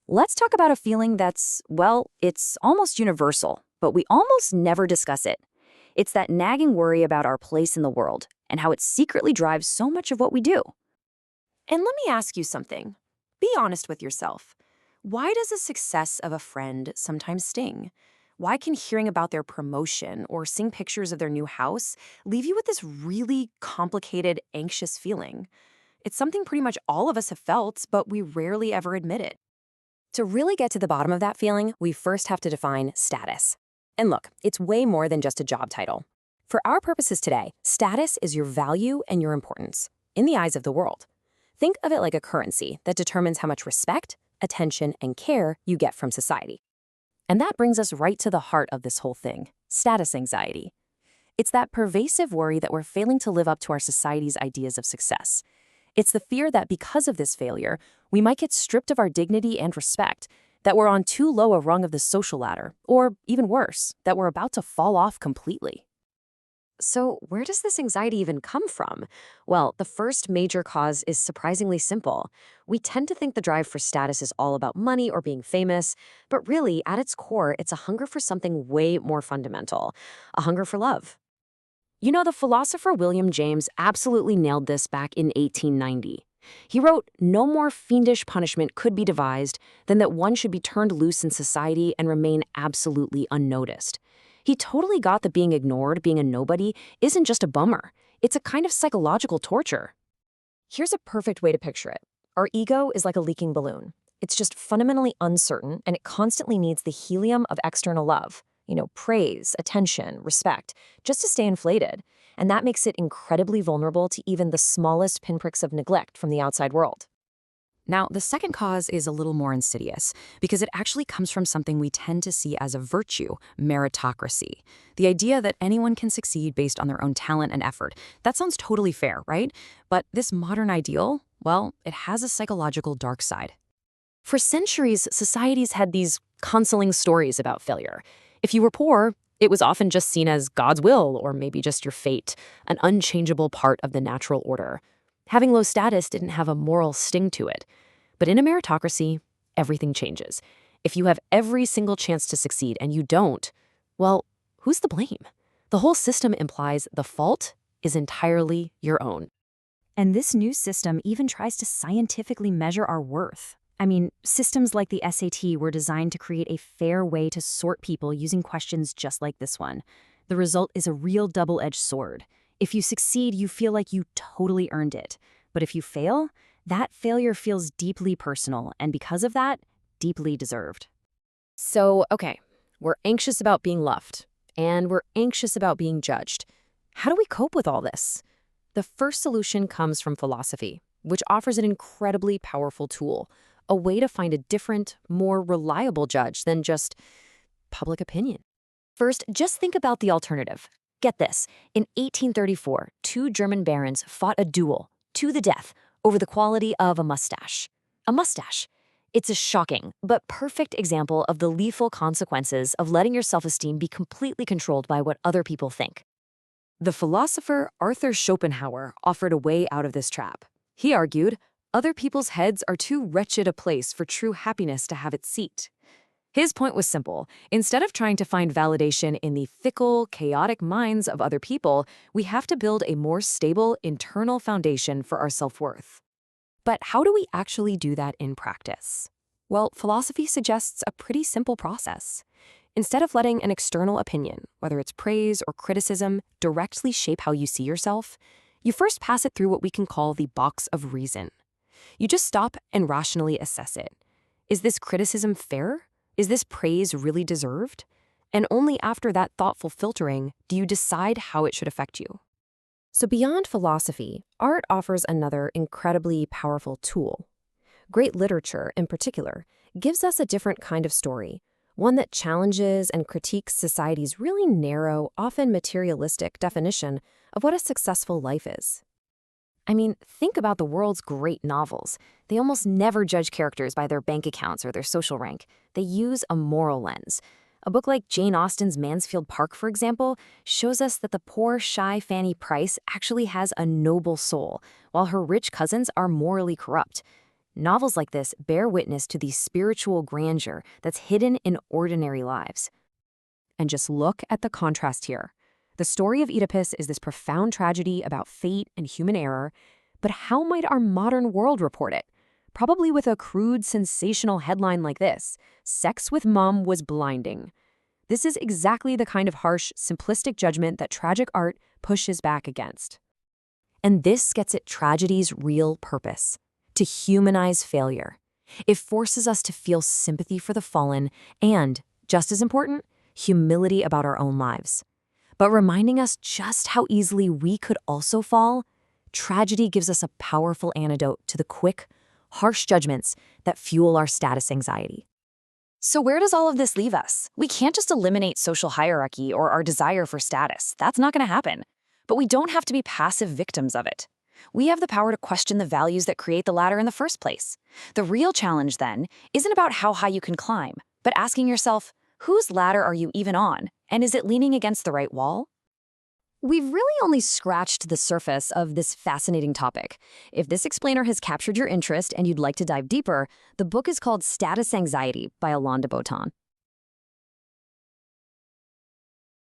Let's talk about a feeling that's, well, it's almost universal, but we almost never discuss it. It's that nagging worry about our place in the world and how it secretly drives so much of what we do. And let me ask you something. Be honest with yourself. Why does the success of a friend sometimes sting? Why can hearing about their promotion or seeing pictures of their new house leave you with this really complicated, anxious feeling? It's something pretty much all of us have felt, but we rarely ever admit it. To really get to the bottom of that feeling, we first have to define status. And look, it's way more than just a job title. For our purposes today, status is your value and your importance in the eyes of the world. Think of it like a currency that determines how much respect, attention, and care you get from society. And that brings us right to the heart of this whole thing, status anxiety. It's that pervasive worry that we're failing to live up to our society's ideas of success. It's the fear that because of this failure, we might get stripped of our dignity and respect, that we're on too low a rung of the social ladder, or even worse, that we're about to fall off completely. So, where does this anxiety even come from? Well, the first major cause is surprisingly simple. We tend to think the drive for status is all about money or being famous, but really, at its core, it's a hunger for something way more fundamental, a hunger for love. You know, the philosopher William James absolutely nailed this back in 1890. He wrote, "No more fiendish punishment could be devised than that one should be turned loose in society and remain absolutely unnoticed." He totally got that being ignored, being a nobody, isn't just a bummer. It's a kind of psychological torture. Here's a perfect way to picture it. Our ego is like a leaking balloon. It's just fundamentally uncertain, and it constantly needs the helium of external love. Praise, attention, respect, just to stay inflated. And that makes it incredibly vulnerable to even the smallest pinpricks of neglect from the outside world. Now, the second cause is a little more insidious because it actually comes from something we tend to see as a virtue, meritocracy. The idea that anyone can succeed based on their own talent and effort. That sounds totally fair, right? But this modern ideal, well, it has a psychological dark side. For centuries, societies had these consoling stories about failure. If you were poor, it was often just seen as God's will or maybe just your fate, an unchangeable part of the natural order. Having low status didn't have a moral sting to it. But in a meritocracy, everything changes. If you have every single chance to succeed and you don't, well, who's to blame? The whole system implies the fault is entirely your own. And this new system even tries to scientifically measure our worth. I mean, systems like the SAT were designed to create a fair way to sort people using questions just like this one. The result is a real double-edged sword. If you succeed, you feel like you totally earned it. But if you fail, that failure feels deeply personal, and because of that, deeply deserved. So, okay, we're anxious about being loved, and we're anxious about being judged. How do we cope with all this? The first solution comes from philosophy, which offers an incredibly powerful tool, a way to find a different, more reliable judge than just public opinion. First, just think about the alternative. Get this, in 1834, two German barons fought a duel, to the death, over the quality of a mustache. A mustache. It's a shocking, but perfect example of the lethal consequences of letting your self-esteem be completely controlled by what other people think. The philosopher Arthur Schopenhauer offered a way out of this trap. He argued, other people's heads are too wretched a place for true happiness to have its seat. His point was simple. Instead of trying to find validation in the fickle, chaotic minds of other people, we have to build a more stable internal foundation for our self-worth. But how do we actually do that in practice? Well, philosophy suggests a pretty simple process. Instead of letting an external opinion, whether it's praise or criticism, directly shape how you see yourself, you first pass it through what we can call the box of reason. You just stop and rationally assess it. Is this criticism fair? Is this praise really deserved? And only after that thoughtful filtering do you decide how it should affect you. So beyond philosophy, art offers another incredibly powerful tool. Great literature, in particular, gives us a different kind of story, one that challenges and critiques society's really narrow, often materialistic definition of what a successful life is. I mean, think about the world's great novels. They almost never judge characters by their bank accounts or their social rank. They use a moral lens. A book like Jane Austen's Mansfield Park, for example, shows us that the poor, shy Fanny Price actually has a noble soul, while her rich cousins are morally corrupt. Novels like this bear witness to the spiritual grandeur that's hidden in ordinary lives. And just look at the contrast here. The story of Oedipus is this profound tragedy about fate and human error, but how might our modern world report it? Probably with a crude, sensational headline like this: "Sex with Mom was blinding." This is exactly the kind of harsh, simplistic judgment that tragic art pushes back against. And this gets at tragedy's real purpose: to humanize failure. It forces us to feel sympathy for the fallen and, just as important, humility about our own lives. But reminding us just how easily we could also fall, tragedy gives us a powerful antidote to the quick, harsh judgments that fuel our status anxiety. So where does all of this leave us? We can't just eliminate social hierarchy or our desire for status. That's not going to happen. But we don't have to be passive victims of it. We have the power to question the values that create the ladder in the first place. The real challenge, then, isn't about how high you can climb, but asking yourself, whose ladder are you even on? And is it leaning against the right wall? We've really only scratched the surface of this fascinating topic. If this explainer has captured your interest and you'd like to dive deeper, the book is called Status Anxiety by Alain de Botton.